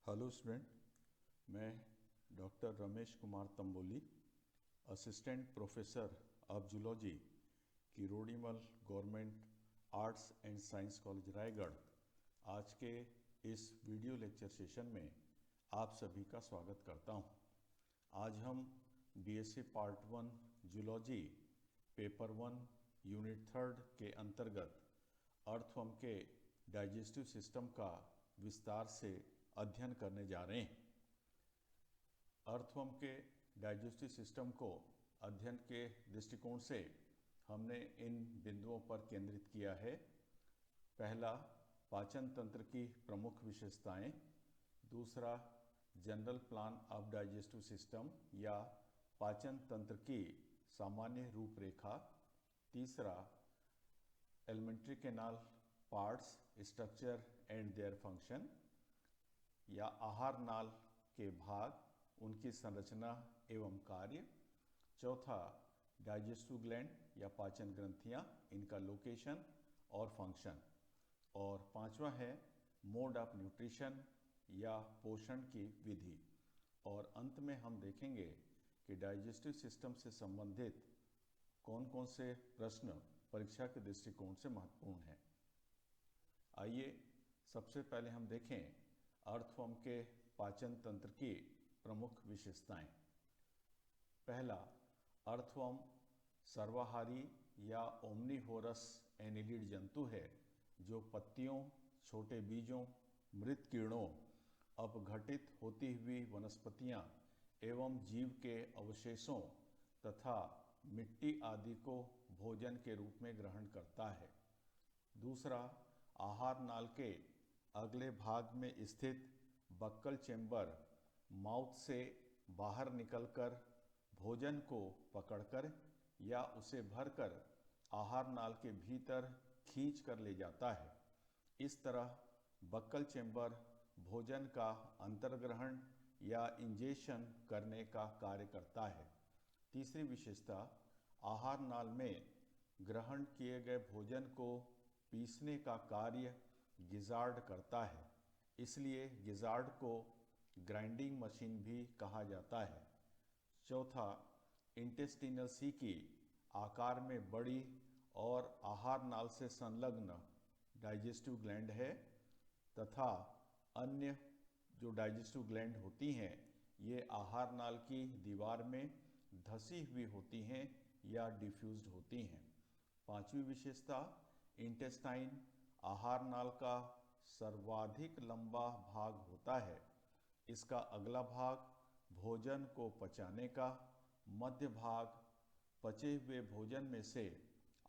Hello student, मैं doctor Ramesh Kumar Tamboli, assistant professor of zoology, Kirodimal government arts and science college Raigarh. आज के इस वीडियो लेक्चर सेशन में आप सभी का स्वागत करता हूं। आज हम BSc part 1 zoology paper 1 unit 3 के अंतर्गत अर्थवर्म के डाइजेस्टिव सिस्टम का विस्तार से अध्ययन करने जा रहे हैं। अर्थवर्म के डाइजेस्टिव सिस्टम को अध्ययन के दृष्टिकोण से हमने इन बिंदुओं पर केंद्रित किया है। पहला, पाचन तंत्र की प्रमुख विशेषताएं। दूसरा, general plan of digestive system या पाचन तंत्र की सामान्य रूपरेखा। तीसरा, alimentary canal parts, structure and their function या आहार नाल के भाग, उनकी संरचना एवं कार्य। चौथा, डाइजेस्टिव ग्लैंड या पाचन ग्रंथियां, इनका लोकेशन और फंक्शन। और पांचवा है मोड ऑफ न्यूट्रिशन या पोषण की विधि। और अंत में हम देखेंगे कि डाइजेस्टिव सिस्टम से संबंधित कौन कौन से प्रश्न परीक्षा के दृष्टिकोण से महत्वपूर्ण हैं। आइए सबसे पहले हम देखें अर्थवर्म के पाचन तंत्र की प्रमुख विशेषताएं। पहला, अर्थवर्म सर्वाहारी या ओमनीवोरस एनिलिड जंतु है जो पत्तियों, छोटे बीजों, मृत कीड़ों, अपघटित होती हुई वनस्पतियां एवं जीव के अवशेषों तथा मिट्टी आदि को भोजन के रूप में ग्रहण करता है। दूसरा, आहार नाल के अगले भाग में स्थित बक्कल चेंबर माउथ से बाहर निकलकर भोजन को पकड़कर या उसे भरकर आहार नाल के भीतर खींच कर ले जाता है। इस तरह बक्कल चेंबर भोजन का अंतर्ग्रहण या इंजेशन करने का कार्य करता है। तीसरी विशेषता, आहार नाल में ग्रहण किए गए भोजन को पीसने का कार्य गिजार्ड करता है, इसलिए गिजार्ड को ग्राइंडिंग मशीन भी कहा जाता है। चौथा, इंटेस्टिनल सी की आकार में बड़ी और आहार नाल से संलग्न डाइजेस्टिव ग्लैंड है तथा अन्य जो डाइजेस्टिव ग्लैंड होती हैं ये आहार नाल की दीवार में धसी हुई होती हैं या डिफ्यूज्ड होती हैं। पांचवी विशेषता, इंटेस्टाइन आहार नाल का सर्वाधिक लंबा भाग होता है। इसका अगला भाग भोजन को पचाने का, मध्य भाग पचे हुए भोजन में से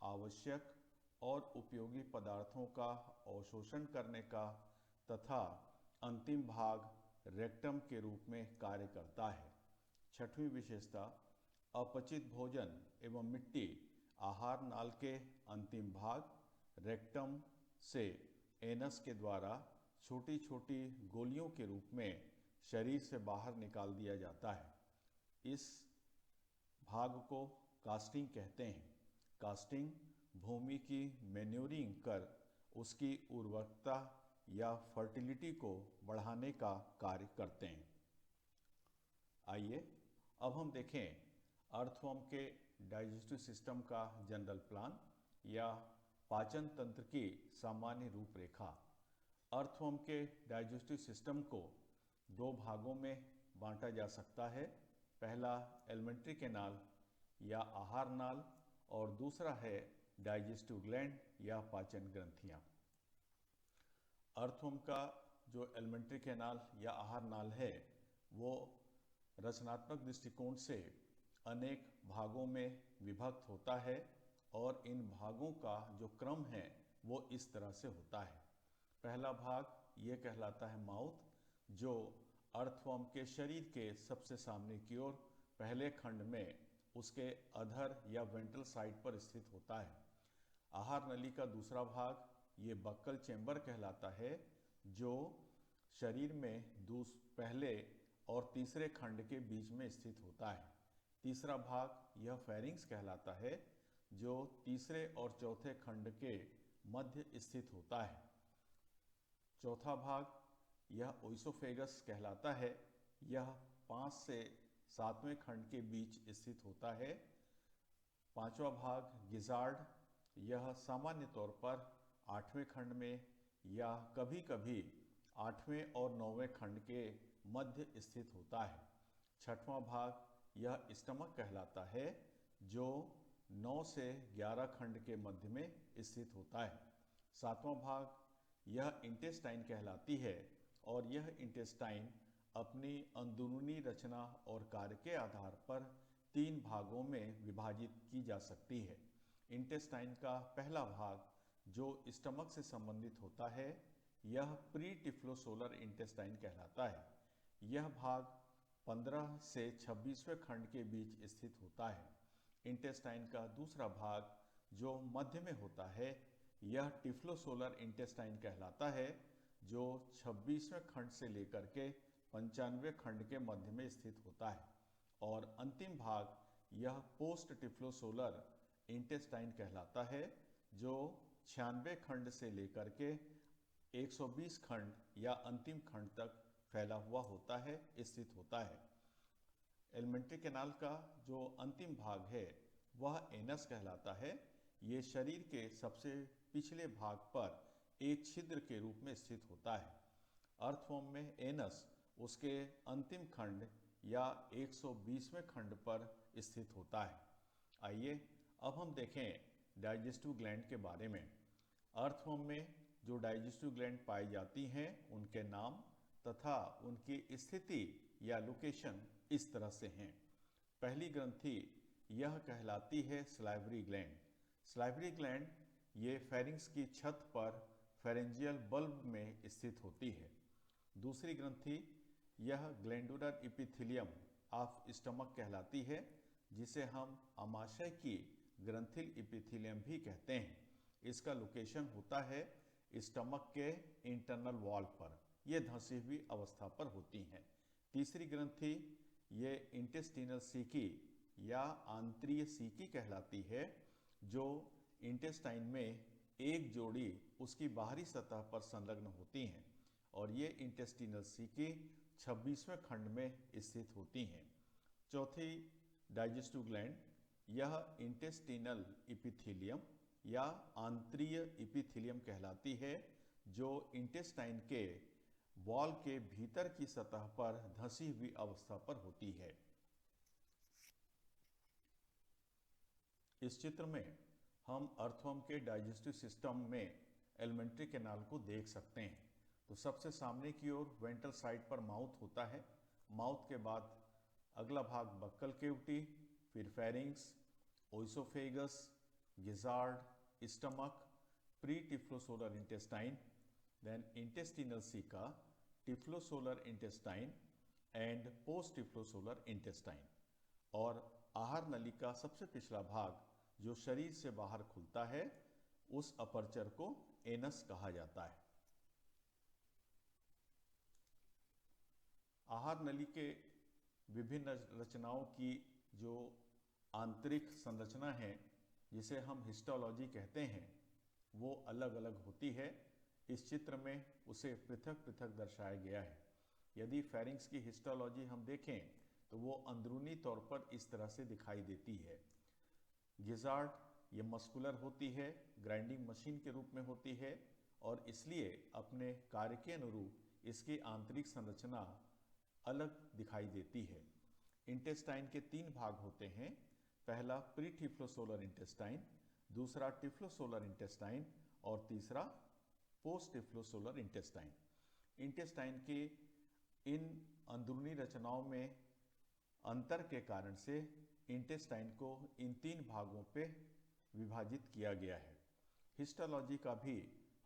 आवश्यक और उपयोगी पदार्थों का अवशोषण करने का तथा अंतिम भाग रेक्टम के रूप में कार्य करता है। छठवीं विशेषता, अपचित भोजन एवं मिट्टी आहार नाल के अंतिम भाग रेक्टम से एनस के द्वारा छोटी छोटी गोलियों के रूप में शरीर से बाहर निकाल दिया जाता है। इस भाग को कास्टिंग कहते हैं। कास्टिंग भूमि की मैन्योरिंग कर उसकी उर्वरकता या फर्टिलिटी को बढ़ाने का कार्य करते हैं। आइए अब हम देखें अर्थवर्म के डाइजेस्टिव सिस्टम का जनरल प्लान या पाचन तंत्र की सामान्य रूपरेखा। अर्थवर्म के डाइजेस्टिव सिस्टम को दो भागों में बांटा जा सकता है। पहला, एलिमेंट्री कैनाल या आहार नाल और दूसरा है डाइजेस्टिव ग्लैंड या पाचन ग्रंथियां। अर्थवर्म का जो एलिमेंट्री कैनाल या आहार नाल है वो रचनात्मक दृष्टिकोण से अनेक भागों में विभक्त होता है और इन भागों का जो क्रम है वो इस तरह से होता है। पहला भाग ये कहलाता है माउथ, जो अर्थवर्म के शरीर के सबसे सामने की ओर पहले खंड में उसके अधर या वेंट्रल साइड पर स्थित होता है। आहार नली का दूसरा भाग ये बक्कल चेंबर कहलाता है, जो शरीर में पहले और तीसरे खंड के बीच में स्थित होता है। तीसरा भाग यह फेरिंग्स कहलाता है, जो तीसरे और चौथे खंड के मध्य स्थित होता है। चौथा भाग यह ओइसोफेगस कहलाता है। यह 5 से 7वें खंड के बीच स्थित होता है। 5वां भाग गिजार्ड, यह सामान्य तौर पर 8वें खंड में या कभी कभी 8वें और 9वें खंड के मध्य स्थित होता है। 6वां भाग यह स्टमक कहलाता है, जो 9 से 11 खंड के मध्य में स्थित होता है। 7वां भाग यह इंटेस्टाइन कहलाती है और यह इंटेस्टाइन अपनी अंदरूनी रचना और कार्य के आधार पर 3 भागों में विभाजित की जा सकती है। इंटेस्टाइन का पहला भाग जो स्टमक से संबंधित होता है, यह प्री टिफ्लोसोलर इंटेस्टाइन कहलाता है। यह भाग 15 से 26वें खंड के बीच स्थित होता है। इंटेस्टाइन का दूसरा भाग जो मध्य में होता है, यह टिफ्लोसोलर इंटेस्टाइन कहलाता है, जो 26वें खंड से लेकर के 95वें खंड के मध्य में स्थित होता है। और अंतिम भाग यह पोस्ट टिफ्लोसोलर इंटेस्टाइन कहलाता है, जो 96वें खंड से लेकर के 120 खंड या अंतिम खंड तक फैला हुआ होता है, स्थित होता है। एलिमेंट्री कैनाल का जो अंतिम भाग है वह एनस कहलाता है। ये शरीर के सबसे पिछले भाग पर एक छिद्र के रूप में स्थित होता है। अर्थवर्म में एनस उसके अंतिम खंड या 120वें खंड पर स्थित होता है। आइए अब हम देखें डाइजेस्टिव ग्लैंड के बारे में। अर्थवर्म में जो डाइजेस्टिव ग्लैंड पाई जाती हैं उनके नाम तथा उनकी स्थिति या लोकेशन इस तरह से हैं। पहली ग्रंथि यह कहलाती है सलाइवरी ग्लैंड। सलाइवरी ग्लैंड ये फेरिंक्स की छत पर फेरेंजियल बल्ब में स्थित होती है। दूसरी ग्रंथि यह ग्लैंडुलर इपिथेलियम ऑफ स्टमक कहलाती है, जिसे हम आमाशय की ग्रंथिल इपिथेलियम भी कहते हैं। इसका लोकेशन होता है स्टमक के इंटरनल वॉल पर। यह धंसी हुई अवस्था पर होती हैं। तीसरी ग्रंथि ये इंटेस्टिनल सीकी या आंत्रीय सीकी कहलाती है, जो इंटेस्टाइन में एक जोड़ी उसकी बाहरी सतह पर संलग्न होती हैं और ये इंटेस्टिनल सीकी 26वें खंड में स्थित होती हैं। चौथी डाइजेस्टिव ग्लैंड यह इंटेस्टिनल इपिथेलियम या आंत्रीय इपिथेलियम कहलाती है, जो इंटेस्टाइन के वॉल के भीतर की सतह पर धंसी हुई अवस्था पर होती है। इस चित्र में हम अर्थवर्म के डाइजेस्टिव सिस्टम में एलिमेंट्री कैनाल को देख सकते हैं। तो सबसे सामने की ओर वेंट्रल साइड पर माउथ होता है। माउथ के बाद अगला भाग बक्कल केविटी, फिर pharynx, oesophagus, gizzard, stomach, pre typhlosolar intestine, then intestinal caeca, typhlosolar intestine and post typhlosolar intestine. और आहार नली का सबसे पिछला भाग जो शरीर से बाहर खुलता है, उस अपर्चर को एनस कहा जाता है। आहार नली के विभिन्न रचनाओं की जो आंतरिक संरचना है, जिसे हम हिस्टोलॉजी कहते हैं, वो अलग अलग होती है। इस चित्र में उसे पृथक पृथक दर्शाया गया है। यदि फेरिंक्स की हिस्टोलॉजी हम देखें तो वो अंदरूनी तौर पर इस तरह से दिखाई देती है। गिजार्ड ये मस्कुलर होती है, ग्राइंडिंग मशीन के रूप में होती है और इसलिए अपने कार्य के अनुरूप इसकी आंतरिक संरचना अलग दिखाई देती है। इंटेस्टाइन के 3 भाग होते हैं। पहला प्री टिफ्लोसोलर इंटेस्टाइन, दूसरा टिफ्लोसोलर इंटेस्टाइन और तीसरा पोस्ट टिफ्लोसोलर इंटेस्टाइन। इंटेस्टाइन की इन अंदरूनी रचनाओं में अंतर के कारण से इंटेस्टाइन को इन 3 भागों पे विभाजित किया गया है। हिस्टोलॉजी का भी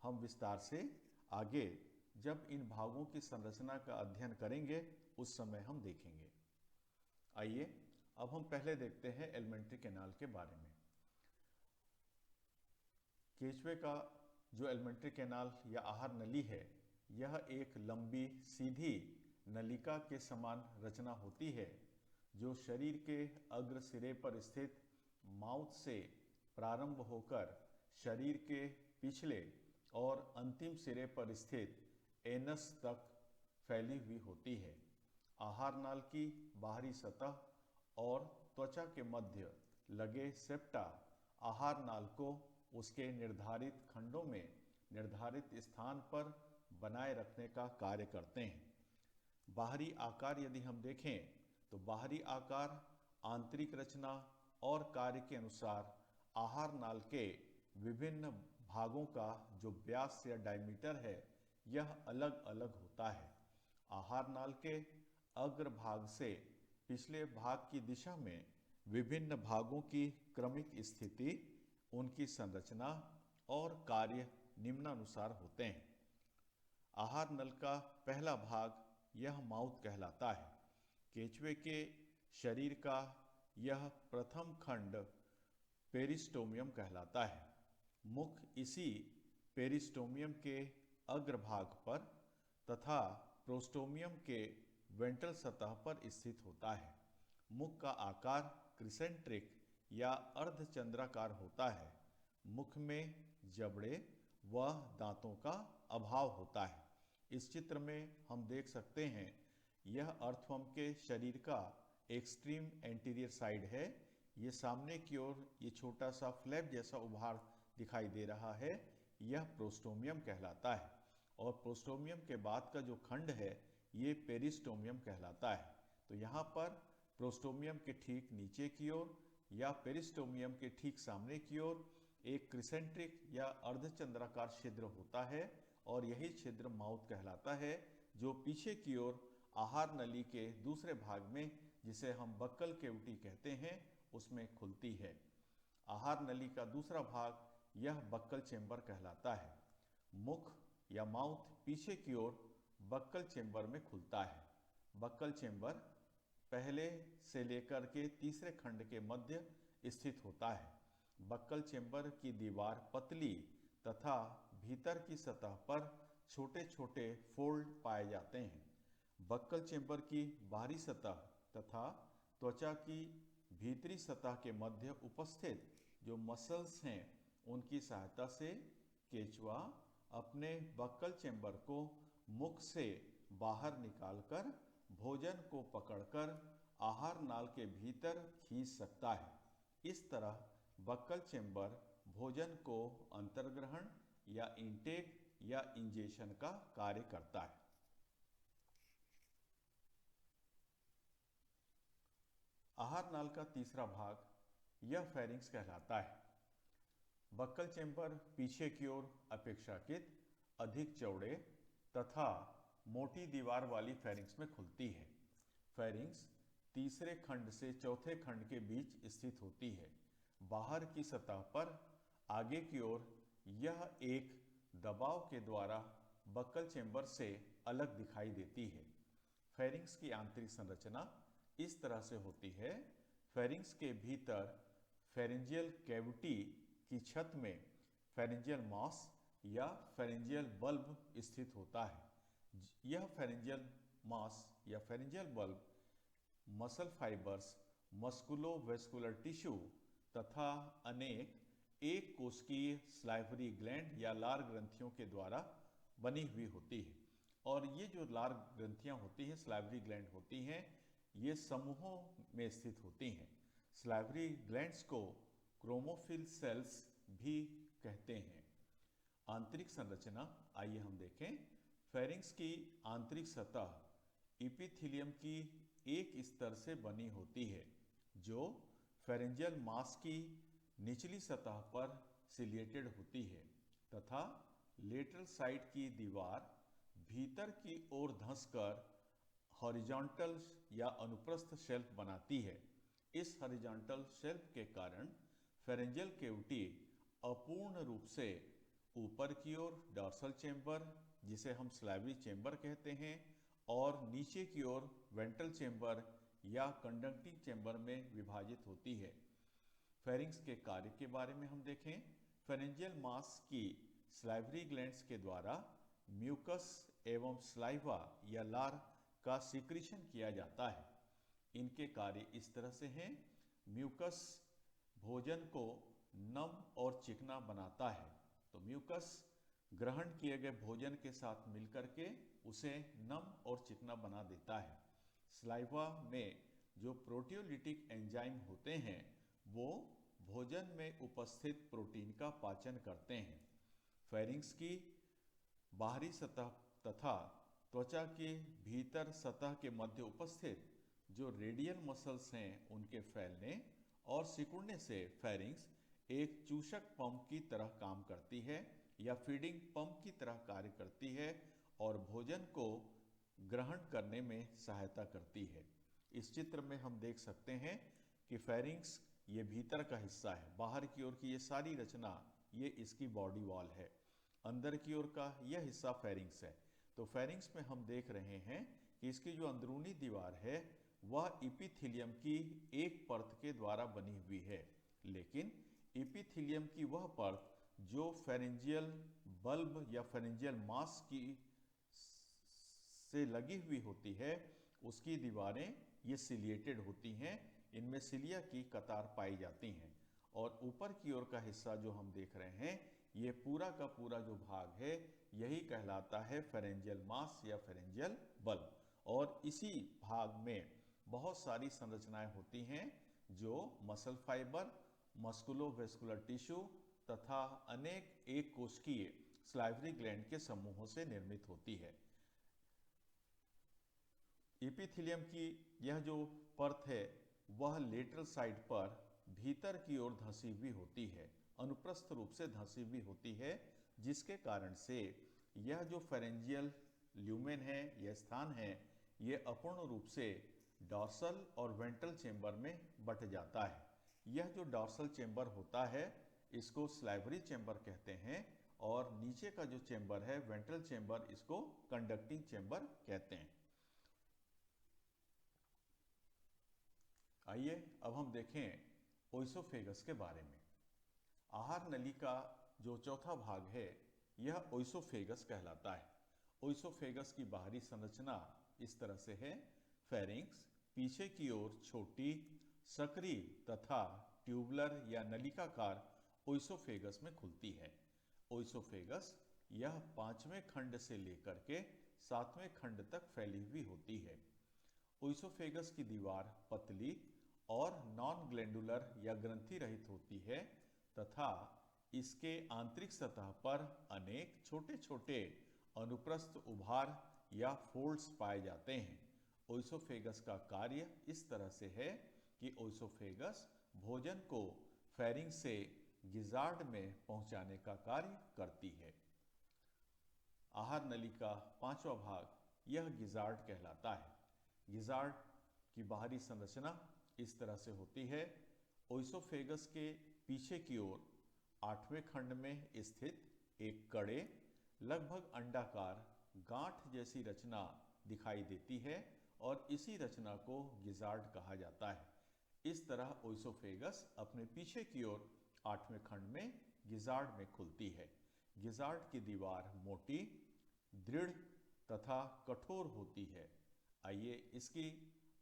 हम विस्तार से आगे जब इन भागों की संरचना का अध्ययन करेंगे उस समय हम देखेंगे। आइए अब हम पहले देखते हैं एलिमेंट्री कैनाल के बारे में। केचवे का जो एलिमेंट्री कैनाल या आहार नली है, यह एक लंबी सीधी नलिका के समान रचना होती है, जो शरीर के अग्र सिरे पर स्थित माउथ से प्रारंभ होकर शरीर के पिछले और अंतिम सिरे पर स्थित एनस तक फैली हुई होती है। आहार नाल की बाहरी सतह और त्वचा के मध्य लगे सेप्टा आहार नाल को उसके निर्धारित खंडों में निर्धारित स्थान पर बनाए रखने का कार्य करते हैं। बाहरी आकार यदि हम देखें तो बाहरी आकार आंतरिक रचना और कार्य के अनुसार आहार नाल के विभिन्न भागों का जो व्यास या डायमीटर है यह अलग अलग होता है। आहार नाल के अग्रभाग से पिछले भाग की दिशा में विभिन्न भागों की क्रमिक स्थिति, उनकी संरचना और कार्य निम्नानुसार होते हैं। आहार नल का पहला भाग यह माउथ कहलाता है। केंचुए के शरीर का यह प्रथम खंड पेरिस्टोमियम कहलाता है। मुख इसी पेरिस्टोमियम के अग्रभाग पर तथा प्रोस्टोमियम के वेंट्रल सतह पर स्थित होता है। मुख का आकार क्रिसेंट्रिक या अर्धचंद्राकार होता है। मुख में जबड़े व दांतों का अभाव होता है। इस चित्र में हम देख सकते हैं यह अर्थवर्म के शरीर का एक्सट्रीम एंटीरियर साइड है। ये सामने की ओर ये छोटा सा फ्लैप जैसा उभार दिखाई दे रहा है, यह प्रोस्टोमियम कहलाता है। और प्रोस्टोमियम के बाद का जो खंड है ये पेरिस्टोमियम कहलाता है। तो यहाँ पर प्रोस्टोमियम के ठीक नीचे की ओर या पेरिस्टोमियम के ठीक सामने की ओर एक क्रिसेंट्रिक या अर्धचंद्राकार छिद्र होता है और यही छिद्र माउथ कहलाता है, जो पीछे की ओर आहार नली के दूसरे भाग में, जिसे हम बक्कल कैविटी कहते हैं, उसमें खुलती है। आहार नली का दूसरा भाग यह बक्कल चेंबर कहलाता है। मुख या माउथ पीछे की ओर बक्कल चेंबर में खुलता है। बक्कल चेंबर पहले से लेकर के तीसरे खंड के मध्य स्थित होता है। बक्कल चेंबर की दीवार पतली तथा भीतर की सतह पर छोटे छोटे फोल्ड पाए जाते हैं। बक्कल चेंबर की बाहरी सतह तथा त्वचा की भीतरी सतह के मध्य उपस्थित जो मसल्स हैं उनकी सहायता से केंचुआ अपने बक्कल चेंबर को मुख से बाहर निकालकर भोजन को पकड़कर आहार नाल के भीतर खींच सकता है। इस तरह बक्कल चेंबर भोजन को अंतर्ग्रहण या इंटेक या इंजेशन का कार्य करता है। आहार नाल का तीसरा भाग यह फेरिंक्स कहलाता है। बक्कल चेंबर पीछे की ओर अपेक्षाकृत अधिक चौड़े तथा मोटी दीवार वाली फेरिंक्स में खुलती है। फेरिंक्स तीसरे खंड से चौथे खंड के बीच स्थित होती है। बाहर की सतह पर आगे की ओर यह एक दबाव के द्वारा बक्कल चेंबर से अलग दिखाई देती है। फेरिंक्स की आंतरिक संरचना इस तरह से होती है। फेरिंक्स के भीतर फेरेंजियल कैविटी की छत में फेरेंजियल मास या फेरेंजियल बल्ब स्थित होता है। यह फेरेंजियल मास या pharyngeal bulb muscle fibres, musculovascular tissue तथा अनेक एक कोशिकीय स्लाइवरी ग्लैंड या लार ग्रंथियों के द्वारा बनी हुई होती है। और ये जो लार ग्रंथियां होती हैं, स्लाइवरी ग्लैंड होती हैं, ये समूहों में स्थित होती हैं। स्लाइवरी ग्लैंड्स को क्रोमोफिल सेल्स भी कहते हैं। आंतरिक संरचना आइए हम देखें। फेरिंक्स की आंतरिक सतह इपिथीलियम की एक स्तर से बनी होती है, जो फेरेंजियल मास की निचली सतह पर सिलिएटेड होती है तथा लेटरल साइड की दीवार भीतर की ओर धंसकर हॉरिजॉन्टल या अनुप्रस्थ शेल्फ बनाती है। इस हॉरिजॉन्टल शेल्फ के कारण फेरेंजियल कैविटी अपूर्ण रूप से ऊपर की ओर डॉर्सल चेंबर, जिसे हम स्लाइवरी चेंबर कहते हैं, और नीचे की ओर वेंट्रल चेंबर या कंडक्टिंग चेंबर में विभाजित होती है। फेरिंक्स के कार्य के बारे में हम देखें। फेरेंजियल मास की स्लाइवरी ग्लैंड्स के द्वारा म्यूकस एवं स्लाइवा या लार का सिक्रीशन किया जाता है। इनके कार्य इस तरह से हैं। म्यूकस भोजन को नम और चिकना बनाता है, तो म्यूकस ग्रहण किए गए भोजन के साथ मिलकर के उसे नम और चिकना बना देता है। सलाइवा में जो प्रोटियोलिटिक एंजाइम होते हैं वो भोजन में उपस्थित प्रोटीन का पाचन करते हैं। फेरिंक्स की बाहरी सतह तथा त्वचा के भीतर सतह के मध्य उपस्थित जो रेडियल मसल्स हैं उनके फैलने और सिकुड़ने से फेरिंक्स एक चूषक पंप की तरह काम करती है या फीडिंग पंप की तरह कार्य करती है और भोजन को ग्रहण करने में सहायता करती है। इस चित्र में हम देख सकते हैं कि फेरिंक्स ये भीतर का हिस्सा है, बाहर की ओर की ये सारी रचना ये इसकी बॉडी वॉल है, अंदर की ओर का यह हिस्सा फेरिंक्स है। तो फेरिंक्स में हम देख रहे हैं कि इसकी जो अंदरूनी दीवार है वह इपिथीलियम की एक परत के द्वारा बनी हुई है, लेकिन इपिथीलियम की वह परत जो फेरेंजियल बल्ब या फेरेंजियल मास की से लगी हुई होती है उसकी दीवारें ये सिलिएटेड होती हैं, इनमें सिलिया की कतार पाई जाती हैं। और ऊपर की ओर का हिस्सा जो हम देख रहे हैं ये पूरा का पूरा जो भाग है यही कहलाता है फेरेंजियल मास या फेरेंजियल बल्ब। और इसी भाग में बहुत सारी संरचनाएं होती हैं जो मसल फाइबर, मस्कुलोवेस्कुलर टिश्यू तथा अनेक एक कोशिकीय सलाइवरी ग्लैंड के समूहों से निर्मित होती है। एपिथेलियम की यह जो परत है वह लेटरल साइड पर भीतर की ओर धंसी हुई होती है, अनुप्रस्थ रूप से धंसी हुई होती है, जिसके कारण से यह जो फेरेंजियल ल्यूमेन है, यह स्थान है, यह अपूर्ण रूप से डॉर्सल और वेंट्रल चेंबर में बट जाता है। यह जो डॉर्सल चेंबर होता है इसको सलाइवरी चेंबर कहते हैं और नीचे का जो चेंबर है वेंट्रल चेंबर इसको कंडक्टिंग चेंबर कहते हैं। आइए अब हम देखें ओइसोफेगस के बारे में। आहार नली का जो चौथा भाग है यह ओइसोफेगस कहलाता है। ओइसोफेगस की बाहरी संरचना इस तरह से है। फेरिंक्स पीछे की ओर छोटी सक्रिय तथा ट्यूबुलर या नलिकाकार ओइसोफेगस में खुलती है। ओइसोफेगस यह 5वें खंड से लेकर के 7वें खंड तक फैली हुई होती है। ओइसोफेगस की दीवार पतली और नॉन ग्लैंडुलर या ग्रंथि रहित होती है तथा इसके आंतरिक सतह पर अनेक छोटे छोटे अनुप्रस्थ उभार या फोल्ड्स पाए जाते हैं। ओइसोफेगस का कार्य इस तरह से है कि ओइसोफेगस भोजन को फेरिंक्स से गिजार्ड में पहुंचाने का कार्य करती है। आहार नली का 5वां भाग यह गिजार्ड कहलाता है। गिजार्ड की बाहरी संरचना इस तरह से होती है। ओइसोफेगस के पीछे की ओर 8वें खंड में स्थित एक कड़े लगभग अंडाकार गांठ जैसी रचना दिखाई देती है और इसी रचना को गिजार्ड कहा जाता है। इस तरह ओइसोफेगस अपने पीछे की ओर 8वें खंड में गिजार्ड में खुलती है। गिजार्ड की दीवार मोटी, दृढ़ तथा कठोर होती है। आइए इसकी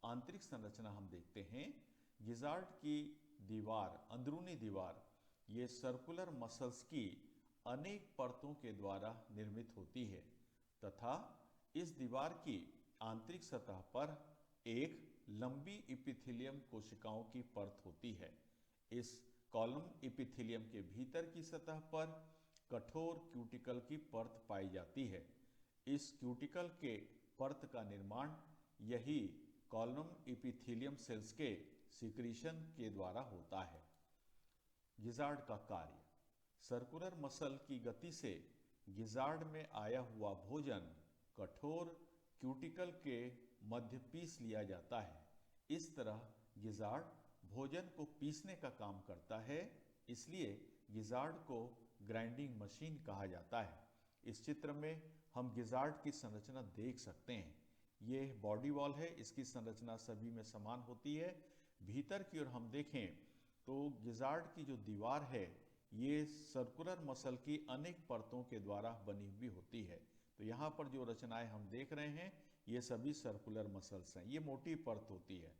आंतरिक संरचना हम देखते हैं। गिजार्ड की दीवार, अंदरूनी दीवार, ये सर्कुलर मसल्स की अनेक परतों के द्वारा निर्मित होती है तथा इस दीवार की आंतरिक सतह पर एक लंबी इपिथेलियम कोशिकाओं की परत होती है। इस कॉलम इपिथेलियम के भीतर की सतह पर कठोर क्यूटिकल की परत पाई जाती है। इस क्यूटिकल के परत का निर्माण यही कॉलम इपिथेलियम सेल्स के सिक्रीशन के द्वारा होता है। गिजार्ड का कार्य। सर्कुलर मसल की गति से गिजार्ड में आया हुआ भोजन कठोर क्यूटिकल के मध्य पीस लिया जाता है। इस तरह गिजार्ड भोजन को पीसने का काम करता है, इसलिए गिजार्ड को ग्राइंडिंग मशीन कहा जाता है। इस चित्र में हम गिजार्ड की संरचना देख सकते हैं। ये बॉडी वॉल है, इसकी संरचना सभी में समान होती है। भीतर की ओर हम देखें तो गिजार्ड की जो दीवार है ये सर्कुलर मसल की अनेक परतों के द्वारा बनी हुई होती है। तो यहाँ पर जो रचनाएं हम देख रहे हैं ये सभी सर्कुलर मसल्स हैं। ये मोटी परत होती है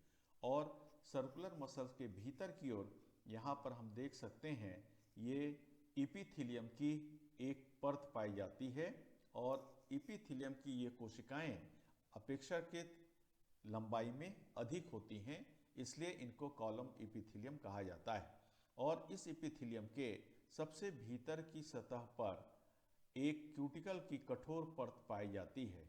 और सर्कुलर मसल्स के भीतर की ओर यहाँ पर हम देख सकते हैं ये इपिथेलियम की एक परत पाई जाती है और इपिथीलियम की ये कोशिकाएं अपेक्षाकृत लंबाई में अधिक होती हैं, इसलिए इनको कॉलम इपिथीलियम कहा जाता है। और इस इपिथीलियम के सबसे भीतर की सतह पर एक क्यूटिकल की कठोर परत पाई जाती है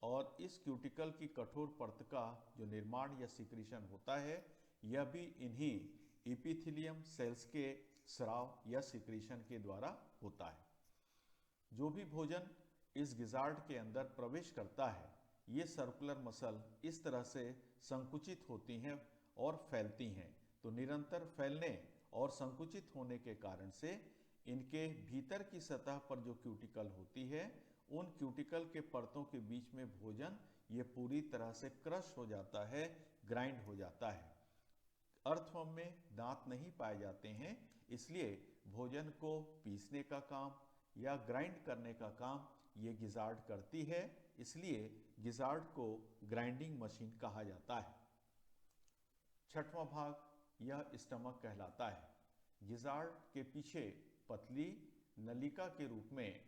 और इस क्यूटिकल की कठोर परत का जो निर्माण या सिक्रीशन होता है यह भी इन्हीं इपिथीलियम सेल्स के स्राव या सिक्रीशन के द्वारा होता है। जो भी भोजन इस गिजार्ड के अंदर प्रवेश करता है ये सर्कुलर मसल इस तरह से संकुचित होती हैं और फैलती हैं, तो निरंतर फैलने और संकुचित होने के कारण से इनके भीतर की सतह पर जो क्यूटिकल होती है उन क्यूटिकल के परतों के बीच में भोजन ये पूरी तरह से क्रश हो जाता है, ग्राइंड हो जाता है। अर्थवर्म में दांत नहीं पाए जाते हैं, इसलिए भोजन को पीसने का काम या ग्राइंड करने का काम ये गिजार्ड करती है, इसलिए गिजार्ड को ग्राइंडिंग मशीन कहा जाता है। छठवां भाग यह स्टमक कहलाता है। गिजार्ड के पीछे पतली नलिका के रूप में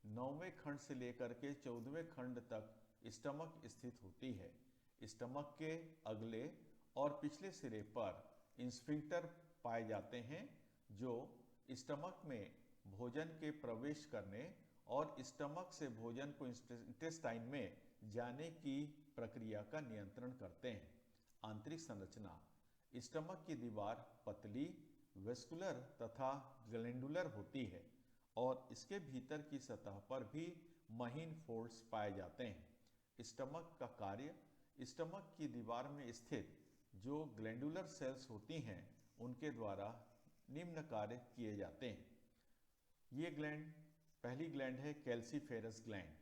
9वें खंड से लेकर के 14वें खंड तक स्टमक स्थित होती है। स्टमक के अगले और पिछले सिरे पर स्फिंक्टर पाए जाते हैं जो स्टमक में भोजन के प्रवेश करने और स्टमक से भोजन को इंटेस्टाइन में जाने की प्रक्रिया का नियंत्रण करते हैं। आंतरिक संरचना: स्टमक की दीवार पतली, वेस्कुलर तथा ग्लैंडुलर होती है और इसके भीतर की सतह पर भी महीन फोल्ड्स पाए जाते हैं। स्टमक का कार्य: स्टमक की दीवार में स्थित जो ग्लैंडुलर सेल्स होती हैं उनके द्वारा निम्न कार्य किए जाते हैं। ये ग्लैंड, पहली ग्लैंड है कैल्सीफेरस ग्लैंड।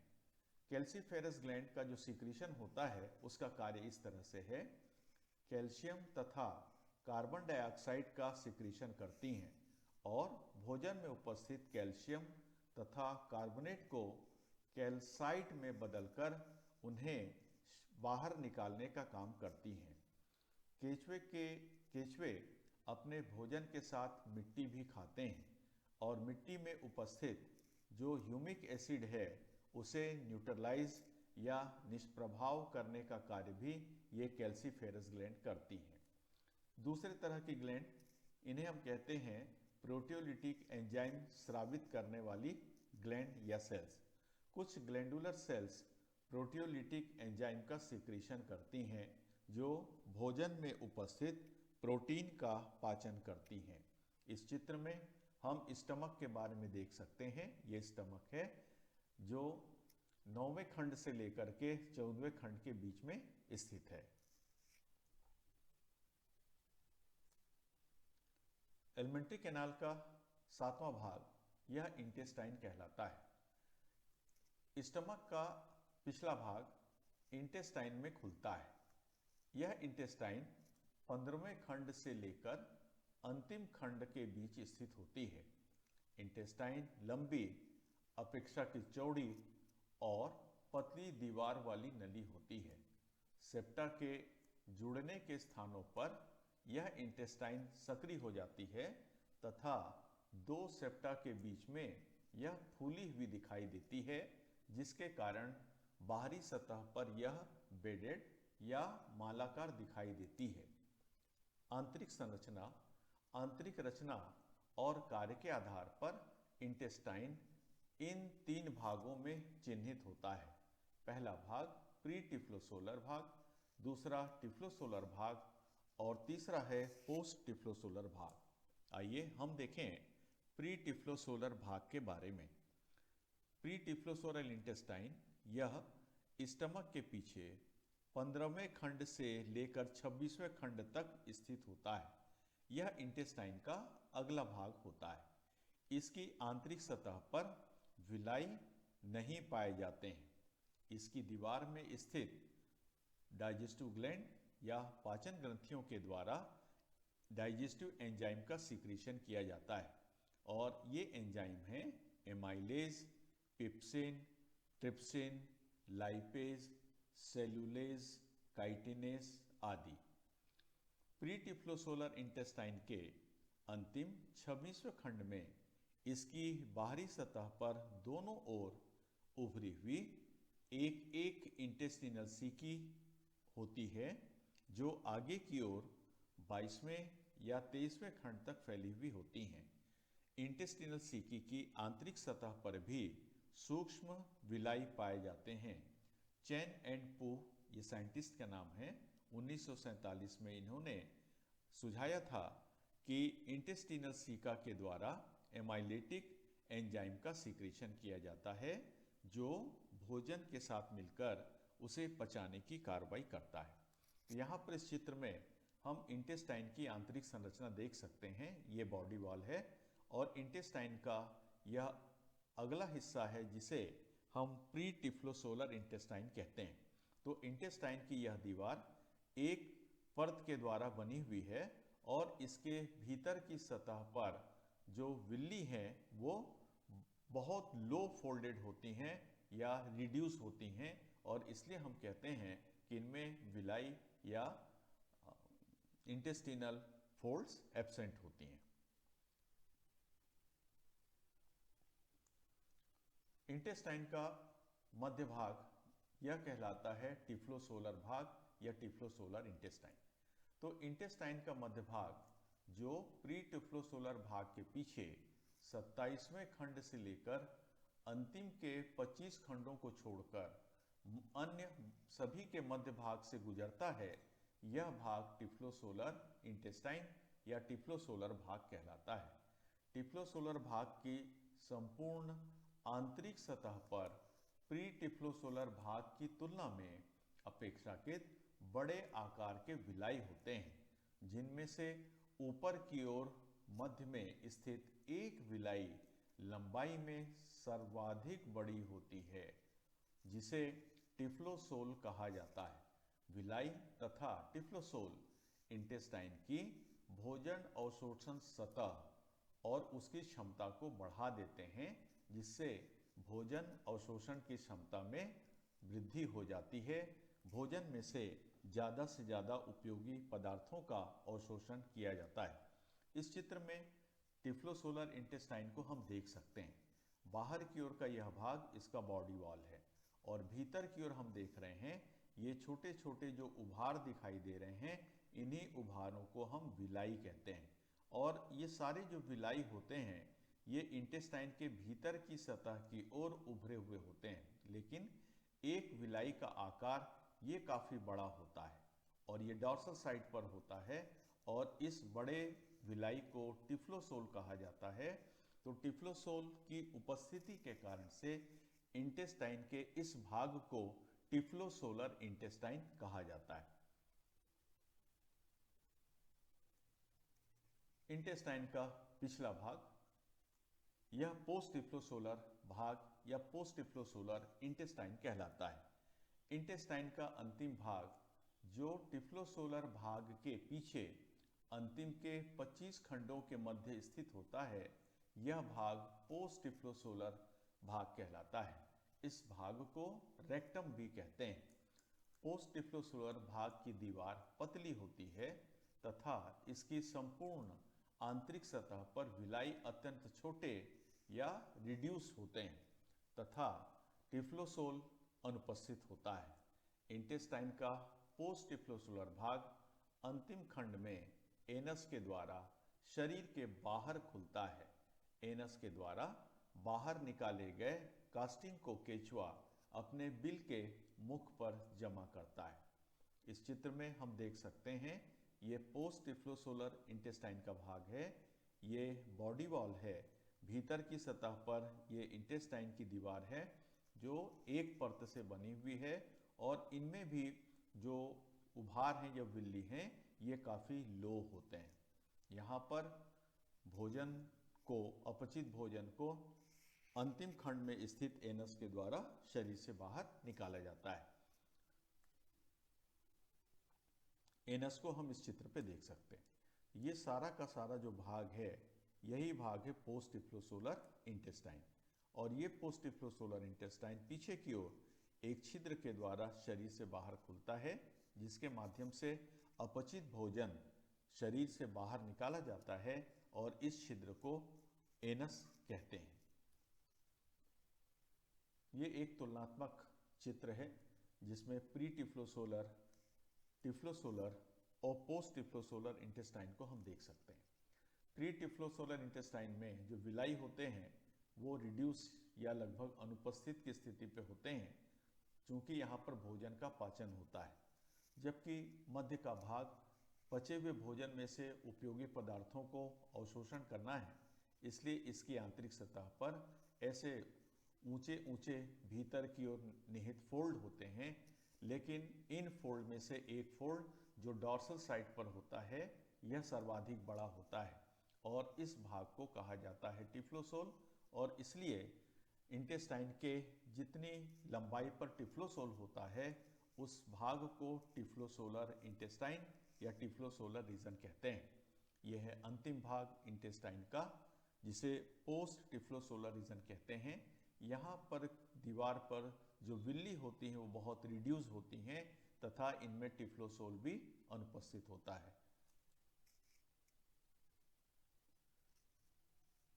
कैल्सीफेरस ग्लैंड का जो सिक्रीशन होता है उसका कार्य इस तरह से है। कैल्शियम तथा कार्बन डाइऑक्साइड का सिक्रीशन करती हैं और भोजन में उपस्थित कैल्शियम तथा कार्बोनेट को कैल्साइट में बदलकर उन्हें बाहर निकालने का काम करती हैं। केचुए अपने भोजन के साथ मिट्टी भी खाते हैं और मिट्टी में उपस्थित जो ह्यूमिक एसिड है उसे न्यूट्रलाइज या निष्प्रभाव करने का कार्य भी ये कैल्सीफेरस ग्लैंड करती हैं। दूसरे तरह की ग्लैंड, इन्हें हम कहते हैं प्रोटियोलिटिक एंजाइम स्रावित करने वाली ग्लैंड या सेल्स। कुछ ग्लैंडुलर सेल्स प्रोटियोलिटिक एंजाइम का सिक्रीशन करती हैं जो भोजन में उपस्थित प्रोटीन का पाचन करती हैं। इस चित्र में हम स्टमक के बारे में देख सकते हैं। ये स्टमक है जो 9वें खंड से लेकर के 14वें खंड के बीच में स्थित है। एलिमेंट्री कैनाल का 7वां भाग यह इंटेस्टाइन कहलाता है। स्टमक का पिछला भाग इंटेस्टाइन में खुलता है। यह इंटेस्टाइन 15वें खंड से लेकर अंतिम खंड के बीच स्थित होती है। इंटेस्टाइन लंबी, अपेक्षाकृत चौड़ी और पतली दीवार वाली नली होती है। सेप्टा के जुड़ने के स्थानों पर यह इंटेस्टाइन सक्रिय हो जाती है तथा दो सेप्टा के बीच में यह फूली हुई दिखाई देती है, जिसके कारण बाहरी सतह पर यह बेडेड या मालाकार दिखाई देती है। आंतरिक संरचना: आंतरिक रचना और कार्य के आधार पर इंटेस्टाइन इन 3 भागों में चिन्हित होता है। पहला भाग प्री टिफ्लोसोलर भाग, दूसरा टिफ्लोसोलर भाग और तीसरा है पोस्ट टिफ्लोसोलर भाग। आइए हम देखें प्री टिफ्लोसोलर भाग के बारे में। प्री टिफ्लोसोलर इंटेस्टाइन यह स्टमक के पीछे 15वें खंड से लेकर 26वें खंड तक स्थित होता है। यह इंटेस्टाइन का अगला भाग होता है। इसकी आंतरिक सतह पर विलाई नहीं पाए जाते हैं। इसकी दीवार में स्थित डाइजेस्टिव ग्लैंड या पाचन ग्रंथियों के द्वारा डाइजेस्टिव एंजाइम का सिक्रीशन किया जाता है और ये एंजाइम हैं एमाइलेज, पिप्सिन, ट्रिप्सिन, लाइपेज, सेलुलेज, काइटिनेस आदि। प्री टिफ्लोसोलर इंटेस्टाइन के अंतिम 26वें खंड में इसकी बाहरी सतह पर दोनों ओर उभरी हुई एक एक इंटेस्टिनल सीकी होती है, जो आगे की ओर 22वें या 23वें खंड तक फैली हुई होती हैं। इंटेस्टिनल सीकी की आंतरिक सतह पर भी सूक्ष्म विलाई पाए जाते हैं। चेन एंड पू, ये साइंटिस्ट का नाम है, 1947 में इन्होंने सुझाया था कि इंटेस्टिनल सीका के द्वारा एमाइलेटिक एंजाइम का सीक्रेशन किया जाता है, जो भोजन के साथ मिलकर उसे पचाने की कार्रवाई करता है। यहाँ पर इस चित्र में हम इंटेस्टाइन की आंतरिक संरचना देख सकते हैं। ये बॉडी वॉल है और इंटेस्टाइन का यह अगला हिस्सा है जिसे हम प्री टिफ्लोसोलर इंटेस्टाइन कहते हैं। तो इंटेस्टाइन की यह दीवार एक परत के द्वारा बनी हुई है और इसके भीतर की सतह पर जो विल्ली हैं वो बहुत लो फोल्डेड होती हैं या रिड्यूस होती हैं, और इसलिए हम कहते हैं कि इनमें विलाई या इंटेस्टिनल फोल्ड्स एब्सेंट होती हैं। इंटेस्टाइन का मध्य भाग यह कहलाता है टिफ्लोसोलर भाग या टिफ्लोसोलर इंटेस्टाइन। तो इंटेस्टाइन का मध्य भाग जो प्री टिफ्लोसोलर भाग के पीछे 27वें खंड से लेकर अंतिम के 25 खंडों को छोड़कर अन्य सभी के मध्य भाग से गुजरता है, यह भाग टिफ्लोसोलर इंटेस्टाइन या टिफ्लोसोलर भाग कहलाता है। टिफ्लोसोलर भाग की संपूर्ण आंतरिक सतह पर प्री टिफ्लोसोलर भाग की तुलना में अपेक्षाकृत बड़े आकार के विलाई होते हैं, जिनमें से ऊपर की ओर मध्य में स्थित एक विलाई लंबाई में सर्वाधिक बड़ी होती है, जिसे टिफ्लोसोल कहा जाता है। विलाई तथा टिफ्लोसोल इंटेस्टाइन की भोजन अवशोषण सतह और उसकी क्षमता को बढ़ा देते हैं, जिससे भोजन अवशोषण की क्षमता में वृद्धि हो जाती है। भोजन में से ज़्यादा उपयोगी पदार्थों का अवशोषण किया जाता है। इस चित्र में टिफ्लोसोलर इंटेस्टाइन को हम देख सकते हैं। बाहर की ओर का यह भाग इसका बॉडी वॉल है और भीतर की ओर हम देख रहे हैं ये छोटे छोटे जो उभार दिखाई दे रहे हैं, इन्हीं उभारों को हम विलाई कहते हैं। और ये सारे जो विलाई होते हैं ये इंटेस्टाइन के भीतर की सतह की ओर उभरे हुए होते हैं, लेकिन एक विलाई का आकार ये काफ़ी बड़ा होता है और ये डॉर्सल साइड पर होता है और इस बड़े विलाई को टिफ्लोसोल कहा जाता है। तो टिफ्लोसोल की उपस्थिति के कारण से इंटेस्टाइन के इस भाग को टिफ्लोसोलर इंटेस्टाइन कहा जाता है। इंटेस्टाइन का पिछला भाग यह पोस्ट टिफ्लोसोलर भाग या पोस्ट टिफ्लोसोलर इंटेस्टाइन कहलाता है। इंटेस्टाइन का अंतिम भाग जो टिफ्लोसोलर भाग के पीछे अंतिम के 25 खंडों के मध्य स्थित होता है, यह भाग पोस्ट टिफ्लोसोलर भाग कहलाता है। इस भाग को रेक्टम भी कहते हैं। पोस्ट टिफ्लोसोलर भाग की दीवार पतली होती है तथा इसकी संपूर्ण आंतरिक सतह पर विलाई अत्यंत छोटे या रिड्यूस होते हैं तथा टिफ्लोसोल अनुपस्थित होता है। इंटेस्टाइन का पोस्ट टिफ्लोसोलर भाग अंतिम खंड में एनस के द्वारा शरीर के बाहर खुलता है। एनस के द्वारा बाहर निकाले गए कास्टिंग को केचुआ अपने बिल के मुख पर जमा करता है। इस चित्र में हम देख सकते हैं ये पोस्ट टिफ्लोसोलर इंटेस्टाइन का भाग है, ये बॉडी वॉल है। भीतर की सतह पर ये इंटेस्टाइन की दीवार है जो एक परत से बनी हुई है और इनमें भी जो उभार हैं या विल्ली हैं ये काफ़ी लो होते हैं। यहाँ पर भोजन को, अपचित भोजन को अंतिम खंड में स्थित एनस के द्वारा शरीर से बाहर निकाला जाता है। एनस को हम इस चित्र पे देख सकते हैं। ये सारा का सारा जो भाग है यही भाग है पोस्ट टिफ्लोसोलर इंटेस्टाइन और ये पोस्ट टिफ्लोसोलर इंटेस्टाइन पीछे की ओर एक छिद्र के द्वारा शरीर से बाहर खुलता है, जिसके माध्यम से अपचित भोजन शरीर से बाहर निकाला जाता है और इस छिद्र को एनस कहते हैं। ये एक तुलनात्मक चित्र है जिसमें प्री टिफ्लोसोलर, टिफ्लोसोलर और पोस्ट टिफ्लोसोलर इंटेस्टाइन को हम देख सकते हैं। प्री टिफ्लोसोलर इंटेस्टाइन में जो विलाई होते हैं वो रिड्यूस या लगभग अनुपस्थित की स्थिति पे होते हैं, क्योंकि यहाँ पर भोजन का पाचन होता है, जबकि मध्य का भाग पचे हुए भोजन में से उपयोगी पदार्थों को अवशोषण करना है, इसलिए इसकी आंतरिक सतह पर ऐसे ऊंचे ऊंचे भीतर की ओर निहित फोल्ड होते हैं, लेकिन इन फोल्ड में से एक फोल्ड जो डॉर्सल साइड पर होता है यह सर्वाधिक बड़ा होता है और इस भाग को कहा जाता है टिफ्लोसोल। और इसलिए इंटेस्टाइन के जितनी लंबाई पर टिफ्लोसोल होता है उस भाग को टिफ्लोसोलर इंटेस्टाइन या टिफ्लोसोलर रीजन कहते हैं। यह है अंतिम भाग इंटेस्टाइन का, जिसे पोस्ट टिफ्लोसोलर रीजन कहते हैं। यहाँ पर दीवार पर जो विल्ली होती हैं वो बहुत रिड्यूस होती हैं तथा इनमें टिफ्लोसोल भी अनुपस्थित होता है।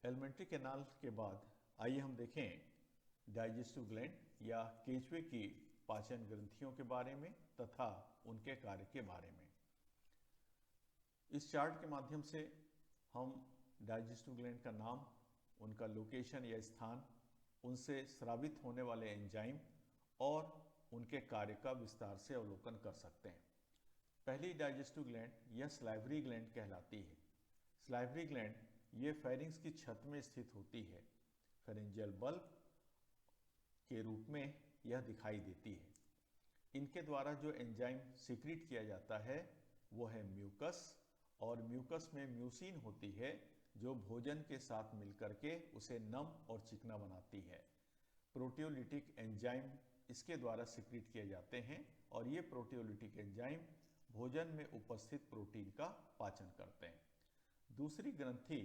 एलिमेंट्री कैनाल के बाद आइए हम देखें डाइजेस्टिव ग्लैंड या केचुए की पाचन ग्रंथियों के बारे में तथा उनके कार्य के बारे में। इस चार्ट के माध्यम से हम डाइजेस्टिव ग्लैंड का नाम, उनका लोकेशन या स्थान, उनसे स्रावित होने वाले एंजाइम और उनके कार्य का विस्तार से अवलोकन कर सकते हैं। पहली डाइजेस्टिव ग्लैंड यह सलाइवरी ग्लैंड कहलाती है। सलाइवरी ग्लैंड ये फेरिंग्स की छत में स्थित होती है। फेरेंजियल बल्ब के रूप में यह दिखाई देती है। इनके द्वारा जो एंजाइम सीक्रेट किया जाता है वो है म्यूकस, और म्यूकस में म्यूसिन होती है जो भोजन के साथ मिलकर के उसे नम और चिकना बनाती है। प्रोटियोलिटिक एंजाइम इसके द्वारा सीक्रेट किए जाते हैं और ये प्रोटियोलिटिक एंजाइम भोजन में उपस्थित प्रोटीन का पाचन करते हैं। दूसरी ग्रंथि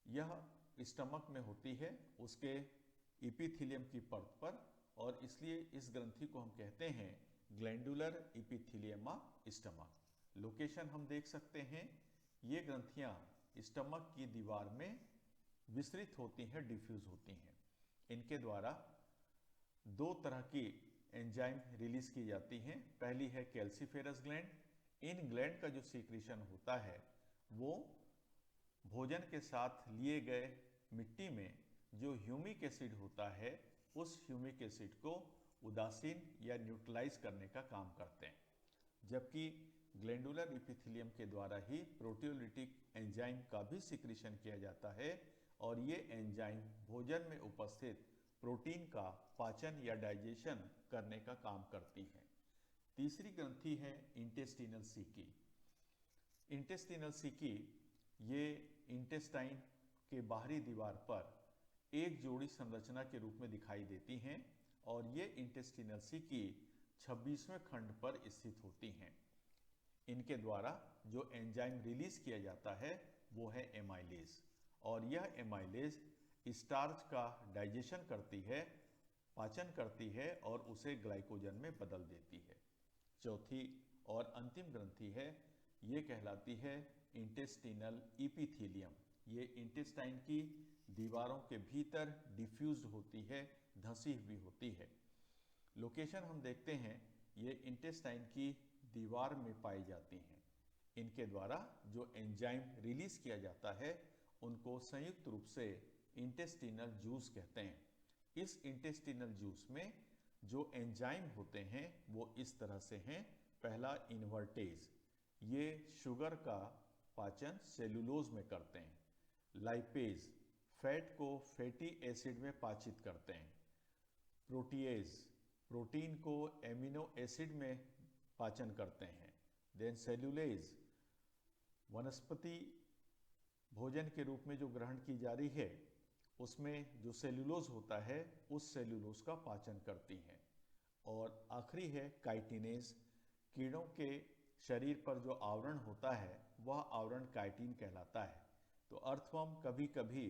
यह स्टमक में होती है, उसके इपिथीलियम की परत पर, और इसलिए इस ग्रंथि को हम कहते हैं ग्लैंडुलर इपिथीलियमा स्टमक। लोकेशन हम देख सकते हैं, ये ग्रंथियां स्टमक की दीवार में विस्तृत होती हैं, डिफ्यूज होती हैं। इनके द्वारा दो तरह की एंजाइम रिलीज की जाती हैं। पहली है कैल्सीफेरस ग्लैंड। इन ग्लैंड का जो सीक्रेशन होता है वो भोजन के साथ लिए गए मिट्टी में जो ह्यूमिक एसिड होता है उस ह्यूमिक एसिड को उदासीन या न्यूट्रलाइज करने का काम करते हैं, जबकि ग्लैंडुलर इपिथीलियम के द्वारा ही प्रोटियोलिटिक एंजाइम का भी सीक्रेशन किया जाता है और ये एंजाइम भोजन में उपस्थित प्रोटीन का पाचन या डाइजेशन करने का काम करती है। तीसरी ग्रंथि है इंटेस्टिनल सीकी। इंटेस्टिनल सीकी ये इंटेस्टाइन के बाहरी दीवार पर एक जोड़ी संरचना के रूप में दिखाई देती हैं और ये इंटेस्टिनल सीकी 26वें खंड पर स्थित होती हैं। इनके द्वारा जो एंजाइम रिलीज किया जाता है वो है एमाइलेज, और यह एमाइलेज स्टार्च का डाइजेशन करती है, पाचन करती है और उसे ग्लाइकोजन में बदल देती है। चौथी और अंतिम ग्रंथि है, ये कहलाती है इंटेस्टिनल इपिथीलियम। ये इंटेस्टाइन की दीवारों के भीतर डिफ्यूज्ड होती है, धंसी हुई होती है। लोकेशन हम देखते हैं, ये इंटेस्टाइन की दीवार में पाई जाती हैं। इनके द्वारा जो एंजाइम रिलीज किया जाता है उनको संयुक्त रूप से इंटेस्टिनल जूस कहते हैं। इस इंटेस्टिनल जूस में जो एंजाइम होते हैं वो इस तरह से हैं। पहला इन्वर्टेज, ये शुगर का पाचन सेलुलोज में करते हैं। लाइपेज, फैट को फैटी एसिड में पाचित करते हैं। प्रोटीएज, प्रोटीन को एमिनो एसिड में पाचन करते हैं। देन सेलुलेज, वनस्पति भोजन के रूप में जो ग्रहण की जा रही है उसमें जो सेलुलोज होता है उस सेलुलोज का पाचन करती हैं। और आखिरी है काइटिनेज, कीड़ों के शरीर पर जो आवरण होता है वह आवरण काइटिन कहलाता है। तो अर्थवर्म कभी कभी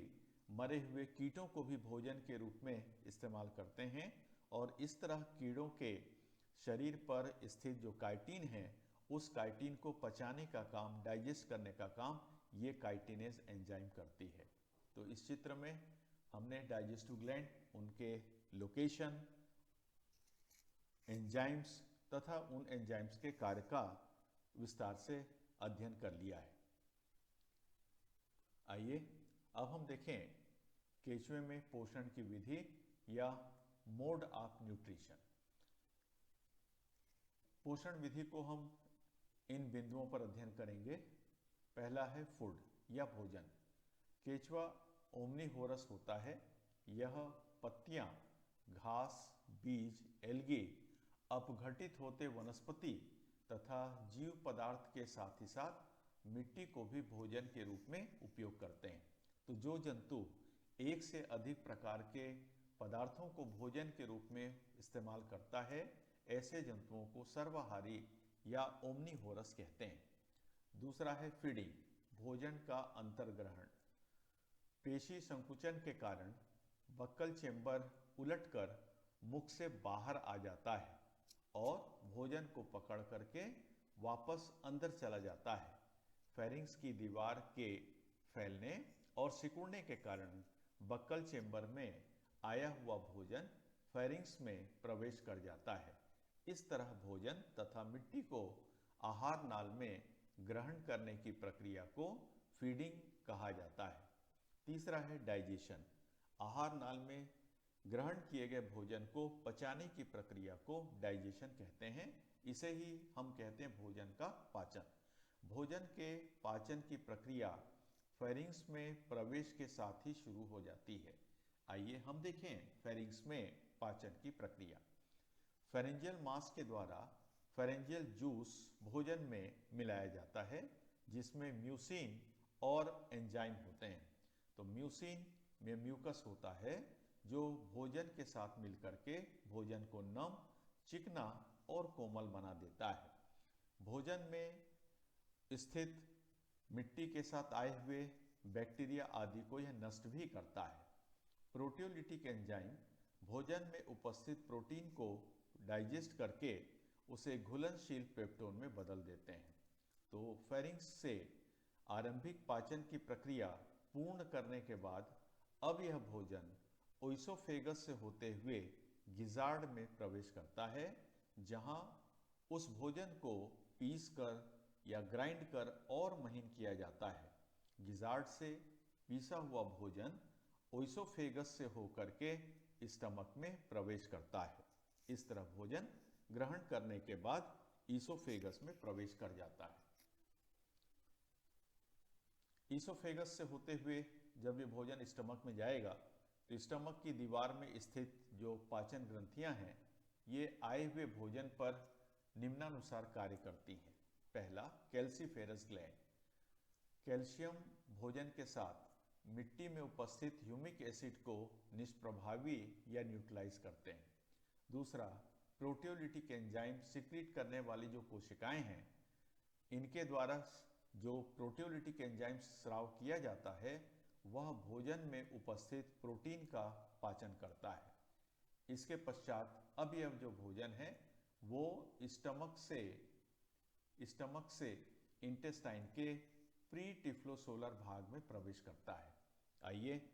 मरे हुए कीटों को भी भोजन के रूप में इस्तेमाल करते हैं और इस तरह कीड़ों के शरीर पर स्थित जो काइटिन है उस काइटिन को पचाने का काम, डाइजेस्ट करने का काम ये काइटिनेज एंजाइम करती है। तो इस चित्र में हमने डाइजेस्टिव ग्लैंड, उनके लोकेशन, एंजाइम्स तथा उन एंजाइम्स के कार्य का विस्तार से अध्ययन कर लिया है। आइए अब हम देखें केचुए में पोषण की विधि या मोड ऑफ न्यूट्रिशन। पोषण विधि को हम इन बिंदुओं पर अध्ययन करेंगे। पहला है फूड या भोजन। केचुआ ओमनीवोरस होता है। यह पत्तियां, घास, बीज, एल्गी, अपघटित होते वनस्पति तथा जीव पदार्थ के साथ ही साथ मिट्टी को भी भोजन के रूप में उपयोग करते हैं। तो जो जंतु एक से अधिक प्रकार के पदार्थों को भोजन के रूप में इस्तेमाल करता है, ऐसे जंतुओं को सर्वाहारी या ओमनीवोरस कहते हैं। दूसरा है फीडिंग, भोजन का अंतर्ग्रहण। पेशी संकुचन के कारण बक्कल चेंबर उलटकर मुख से बाहर आ जाता है और भोजन को पकड़ करके वापस अंदर चला जाता है। फेरिंक्स की दीवार के फैलने और सिकुड़ने के कारण बक्कल चेंबर में आया हुआ भोजन फेरिंक्स में प्रवेश कर जाता है। इस तरह भोजन तथा मिट्टी को आहार नाल में ग्रहण करने की प्रक्रिया को फीडिंग कहा जाता है। तीसरा है डाइजेशन। आहार नाल में ग्रहण किए गए भोजन को पचाने की प्रक्रिया को डाइजेशन कहते हैं। इसे ही हम कहते हैं भोजन का पाचन। भोजन के पाचन की प्रक्रिया फेरिंक्स में प्रवेश के साथ ही शुरू हो जाती है। आइए हम देखें फेरिंक्स में पाचन की प्रक्रिया। फेरेंजियल मास के द्वारा फेरेंजियल जूस भोजन में मिलाया जाता है, जिसमें म्यूसिन और एंजाइम होते हैं। तो म्यूसिन में म्यूकस होता है जो भोजन के साथ मिलकर के भोजन को नम, चिकना और कोमल बना देता है। भोजन में स्थित मिट्टी के साथ आए हुए बैक्टीरिया आदि को यह नष्ट भी करता है। प्रोटियोलिटिक एंजाइम भोजन में उपस्थित प्रोटीन को डाइजेस्ट करके उसे घुलनशील पेप्टोन में बदल देते हैं। तो फेरिंक्स से आरंभिक पाचन की प्रक्रिया पूर्ण करने के बाद अब यह भोजन ओइसोफेगस से होते हुए गिजार्ड में प्रवेश करता है, जहां उस भोजन को पीस कर या ग्राइंड कर और महीन किया जाता है। गिजार्ड से पीसा हुआ भोजन ओइसोफेगस से होकर के स्टमक में प्रवेश करता है। इस तरह भोजन ग्रहण करने के बाद ईसोफेगस में प्रवेश कर जाता है। ईसोफेगस से होते हुए जब ये भोजन स्टमक में जाएगा तो स्टमक की दीवार में स्थित जो पाचन ग्रंथियां हैं, ये आए हुए भोजन पर निम्नानुसार कार्य करती हैं। पहला, कैल्सीफेरस ग्लैंड। कैल्शियम भोजन के साथ मिट्टी में उपस्थित ह्यूमिक एसिड को निष्प्रभावी या न्यूट्रलाइज करते हैं। दूसरा, प्रोटियोलिटिक एंजाइम सिक्रीट करने वाली जो कोशिकाएं हैं, इनके द्वारा जो प्रोटियोलिटिक एंजाइम स्राव किया जाता है वह भोजन में उपस्थित प्रोटीन का पाचन करता है। इसके पश्चात अब यह जो भोजन है वो स्टमक से इंटेस्टाइन के प्री-टिफ्लोसोलर भाग में प्रवेश करता है। आइए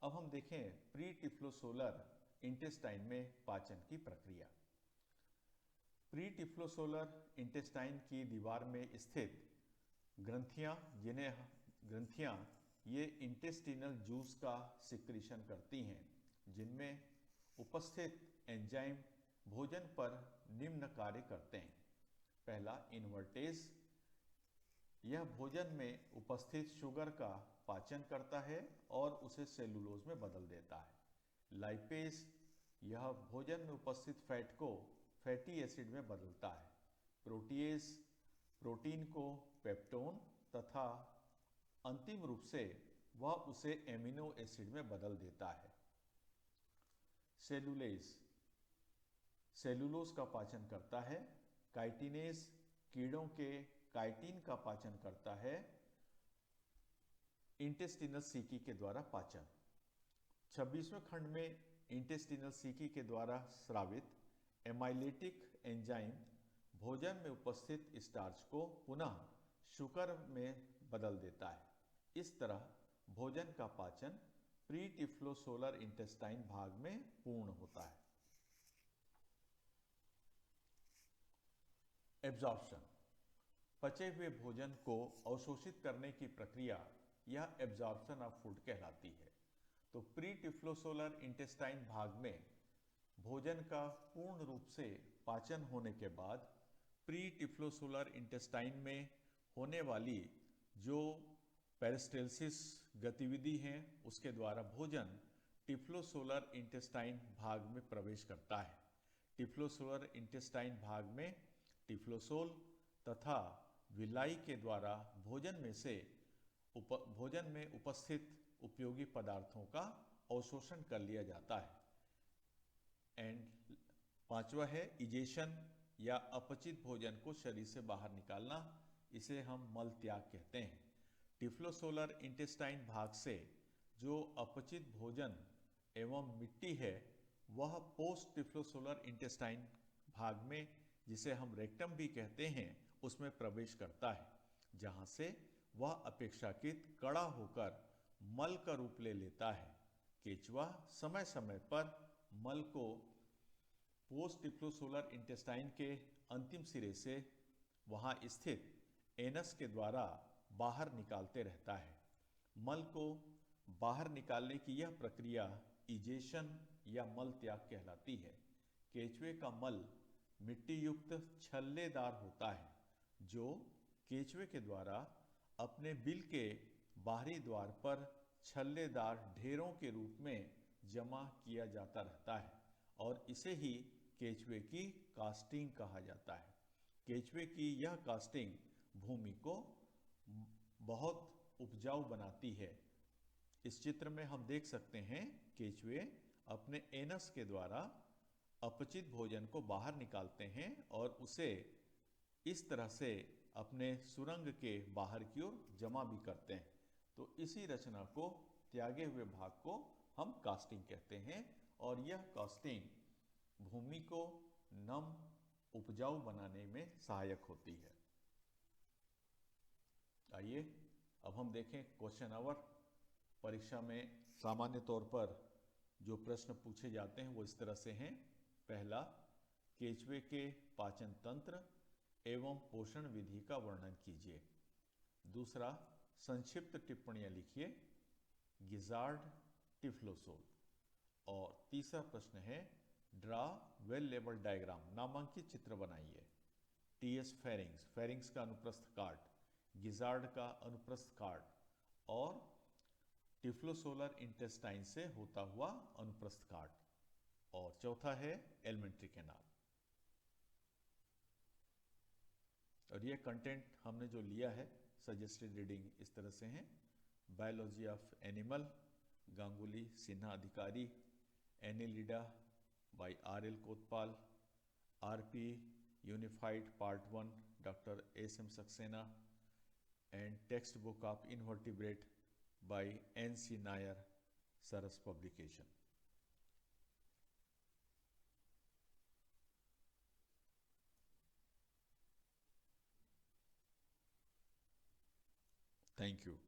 अब हम देखें प्री-टिफ्लोसोलर इंटेस्टाइन में पाचन की प्रक्रिया। प्री-टिफ्लोसोलर इंटेस्टाइन की दीवार में स्थित ग्रंथियां ये इंटेस्टिनल जूस का सिक्रीशन करती हैं, जिनमें उपस्थित एंजाइम भोजन पर निम्न कार्य करते हैं। पहला, इन्वर्टेज। यह भोजन में उपस्थित शुगर का पाचन करता है और उसे सेलुलोज में बदल देता है। लाइपेज, यह भोजन में उपस्थित फैट को फैटी एसिड में बदलता है। प्रोटीएज, प्रोटीन को पेप्टोन तथा अंतिम रूप से वह उसे एमिनो एसिड में बदल देता है। सेलुलेज, सेलुलोज का पाचन करता है। काइटिनेज, कीड़ों के काइटिन का पाचन करता है। इंटेस्टिनल सीकी के द्वारा पाचन। 26वें खंड में इंटेस्टिनल सीकी के द्वारा स्रावित एमाइलेटिक एंजाइम भोजन में उपस्थित स्टार्च को पुनः शुगर में बदल देता है। इस तरह भोजन का पाचन प्रीटिफ्लोसोलर इंटेस्टाइन भाग में पूर्ण होता है। एब्जॉर्प्शन, पचे हुए भोजन को अवशोषित करने की प्रक्रिया यह एब्जॉर्प्शन ऑफ फूड कहलाती है। तो प्रीटिफ्लोसोलर इंटेस्टाइन भाग में भोजन का पूर्ण रूप से पाचन होने के बाद प्रीटिफ्लोसोलर इंटेस्टाइन में होने वाली जो पेरिस्टाल्सिस गतिविधि है उसके द्वारा भोजन टिफ्लोसोलर इंटेस्टाइन भाग में प्रवेश करता है। टिफ्लोसोलर इंटेस्टाइन भाग में टिफ्लोसोल तथा विलाई के द्वारा भोजन में उपस्थित उपयोगी पदार्थों का अवशोषण कर लिया जाता है। एंड पांचवा है इजेशन या अपचित भोजन को शरीर से बाहर निकालना, इसे हम मल त्याग कहते हैं। टिफ्लोसोलर इंटेस्टाइन भाग से जो अपचित भोजन एवं मिट्टी है वह पोस्ट टिफ्लोसोलर इंटेस्टाइन भाग में, जिसे हम रेक्टम भी कहते हैं, उसमें प्रवेश करता है, जहां से वह अपेक्षाकृत कड़ा होकर मल का रूप ले लेता है। केचुआ समय समय पर मल को पोस्ट टिफ्लोसोलर इंटेस्टाइन के अंतिम सिरे से वहां स्थित एनस के द्वारा बाहर निकालते रहता है। मल को बाहर निकालने की यह प्रक्रिया इजेशन या मल त्याग कहलाती है। केचुए का मल मिट्टी युक्त छल्लेदार होता है, जो केचुए के द्वारा अपने बिल के बाहरी द्वार पर छल्लेदार ढेरों के रूप में जमा किया जाता रहता है और इसे ही केचुए की कास्टिंग कहा जाता है। केचुए की यह कास्टिंग भूमि को बहुत उपजाऊ बनाती है। इस चित्र में हम देख सकते हैं केचुए अपने एनस के द्वारा अपचित भोजन को बाहर निकालते हैं और उसे इस तरह से अपने सुरंग के बाहर की ओर जमा भी करते हैं। तो इसी रचना को, त्यागे हुए भाग को हम कास्टिंग कहते हैं और यह कास्टिंग भूमि को नम उपजाऊ बनाने में सहायक होती है। आइए अब हम देखें क्वेश्चन आवर। परीक्षा में सामान्य तौर पर जो प्रश्न पूछे जाते हैं वो इस तरह से हैं। पहला, केचुए के पाचन तंत्र एवं पोषण विधि का वर्णन कीजिए। दूसरा, संक्षिप्त टिप्पणियां लिखिए गिजार्ड टिफ्लोसोल। और तीसरा प्रश्न है ड्रा वेल लेबल्ड डायग्राम, नामांकित चित्र बनाइए। टीएस फेरिंग्स, फेरिंग्स का अनुप्रस्थ काट, गिजार्ड का अनुप्रस्थ काट और टिफ्लोसोलर इंटेस्टाइन से होता हुआ अनुप्रस्थ काट। और चौथा है एलिमेंट्री कैनाल। और ये कंटेंट हमने जो लिया है, सजेस्टेड रीडिंग इस तरह से हैं। Biology of animal, Ganguly Sinha Adhikari, annelida by R L. Kotpal, R P. Unified part 1 doctor S M. Saxena, and textbook of invertebrate by N.C. Nair, Saras publication. Thank you.